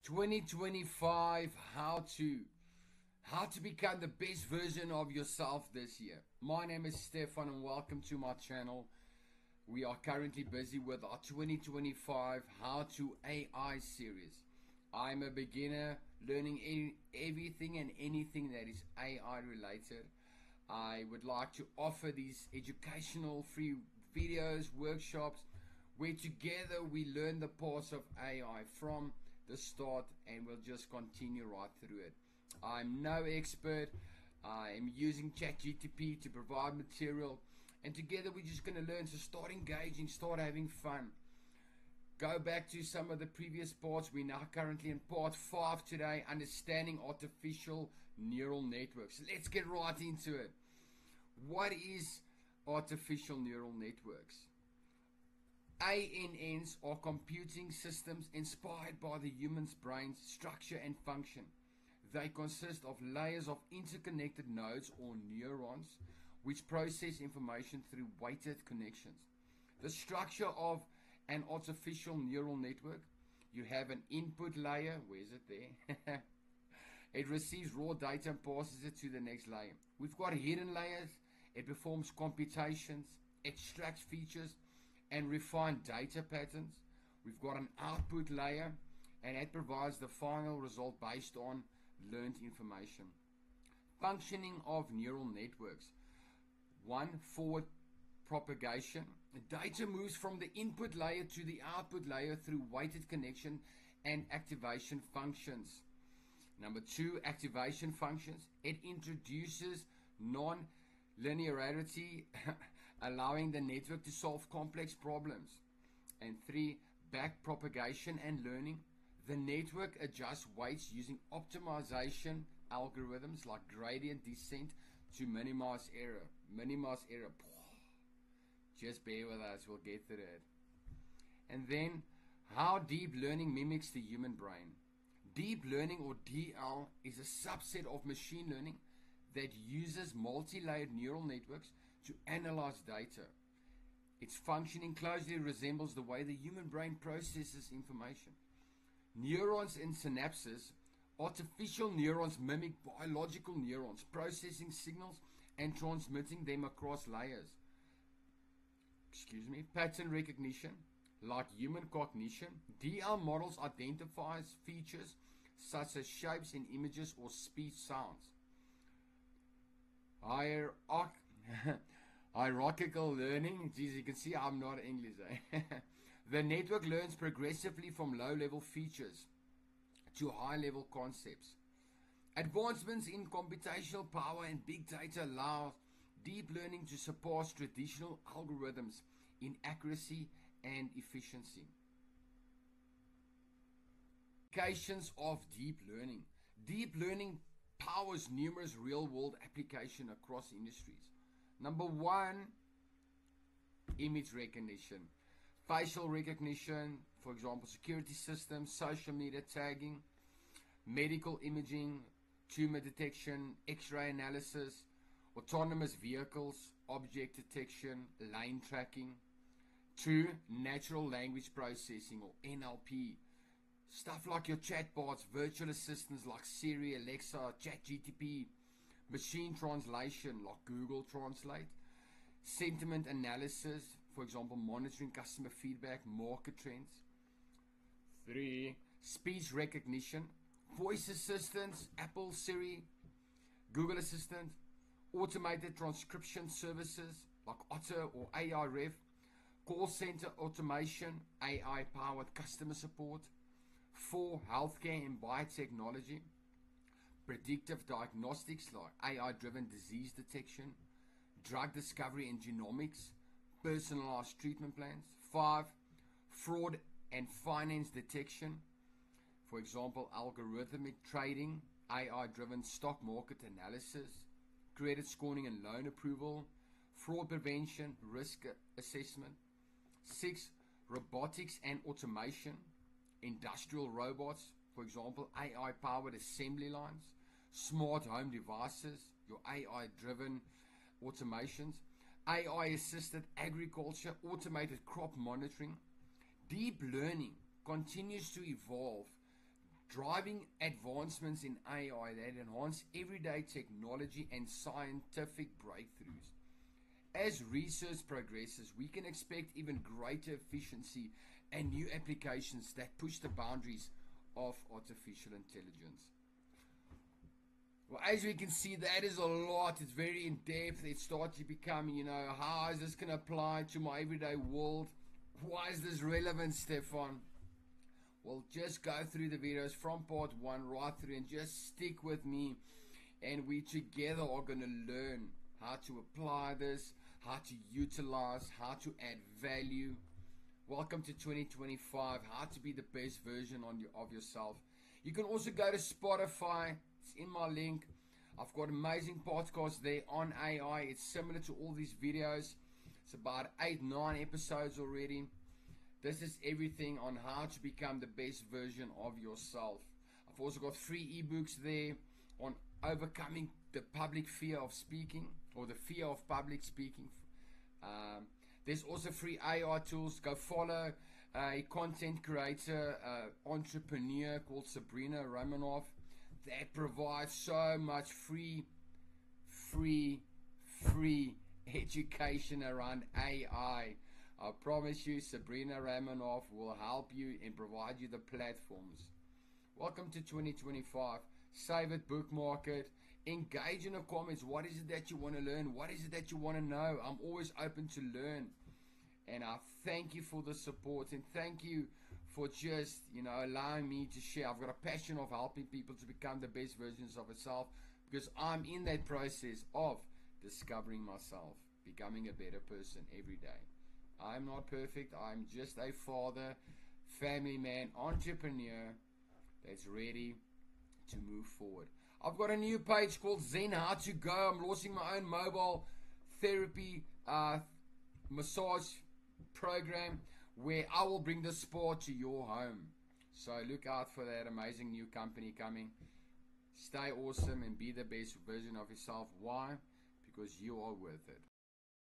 2025, how to become the best version of yourself this year. My name is Stefan and welcome to my channel. We are currently busy with our 2025 How to AI series. I'm a beginner learning everything and anything that is AI related. I would like to offer these educational free videos, workshops, where together we learn the parts of AI from the start and we'll just continue right through it. I'm no expert. I'm using ChatGPT to provide material, and together we're just going to learn. So start engaging, start having fun. Go back to some of the previous parts. We're now currently in part 5 today, understanding artificial neural networks. Let's get right into it. What is artificial neural networks? ANNs are computing systems inspired by the human's brain's structure and function. They consist of layers of interconnected nodes or neurons which process information through weighted connections. The structure of an artificial neural network: you have an input layer. Where is it there? It receives raw data and passes it to the next layer. We've got hidden layers. It performs computations, extracts features, and refine data patterns. We've got an output layer, and it provides the final result based on learned information. Functioning of neural networks: 1. Forward propagation. Data moves from the input layer to the output layer through weighted connection and activation functions. Number 2, activation functions. It introduces non-linearity, allowing the network to solve complex problems. And 3, back propagation and learning. The network adjusts weights using optimization algorithms like gradient descent to minimize error. Minimize error. Just bear with us, we'll get through it. And then, how deep learning mimics the human brain. Deep learning, or DL, is a subset of machine learning that uses multi-layered neural networks to analyze data. Its functioning closely resembles the way the human brain processes information. Neurons and synapses. Artificial neurons mimic biological neurons, processing signals and transmitting them across layers. Pattern recognition. Like human cognition, DL models identifies features such as shapes in images or speech sounds. Hierarchical learning. Geez, you can see I'm not English. The network learns progressively from low-level features to high-level concepts. Advancements in computational power and big data allow deep learning to surpass traditional algorithms in accuracy and efficiency. Applications of deep learning. Deep learning powers numerous real-world applications across industries. Number 1, image recognition. Facial recognition, for example, security systems, social media tagging, medical imaging, tumor detection, X-ray analysis, autonomous vehicles, object detection, lane tracking. 2, natural language processing, or NLP. Stuff like your chatbots, virtual assistants like Siri, Alexa, ChatGPT, machine translation like Google Translate, sentiment analysis, for example, monitoring customer feedback, market trends. 3, speech recognition, voice assistants, Apple Siri, Google Assistant, automated transcription services like Otter or AI Rev, call center automation, AI powered customer support. 4, healthcare and biotechnology, predictive diagnostics like AI driven disease detection, drug discovery and genomics, personalized treatment plans. 5, fraud and finance detection, for example, algorithmic trading, AI driven stock market analysis, credit scoring and loan approval, fraud prevention, risk assessment. 6, robotics and automation, industrial robots, for example, AI powered assembly lines, smart home devices, your AI driven automations, AI assisted agriculture, automated crop monitoring. Deep learning continues to evolve driving advancements in AI that enhance everyday technology and scientific breakthroughs. As research progresses, we can expect even greater efficiency and new applications that push the boundaries of artificial intelligence. Well, as we can see, that is a lot. It's very in depth. It starts to become, how is this going to apply to my everyday world? Why is this relevant, Stefan? Well, just go through the videos from part 1 right through and just stick with me. And we together are going to learn how to apply this, how to utilize, how to add value. Welcome to 2025, how to be the best version of yourself. You can also go to Spotify. It's in my link. I've got amazing podcasts there on AI. It's similar to all these videos. It's about 8-9 episodes already. This is everything on how to become the best version of yourself. I've also got free ebooks there on overcoming the public fear of speaking, or the fear of public speaking. There's also free AI tools. Go follow a content creator, entrepreneur called Sabrina Romanoff, that provides so much free education around AI. I promise you, Sabrina Romanoff will help you and provide you the platforms. Welcome to 2025. Save it, bookmark it, engage in the comments. What is it that you want to learn? What is it that you want to know? I'm always open to learn. And I thank you for the support, and thank you for just, allowing me to share. I've got a passion of helping people to become the best versions of themselves, because I'm in that process of discovering myself, becoming a better person every day. I'm not perfect. I'm just a father, family man, entrepreneur that's ready to move forward. I've got a new page called Zen How to Go. I'm launching my own mobile therapy massage program where I will bring the spa to your home. So look out for that amazing new company coming. Stay awesome and be the best version of yourself. Why? Because you are worth it.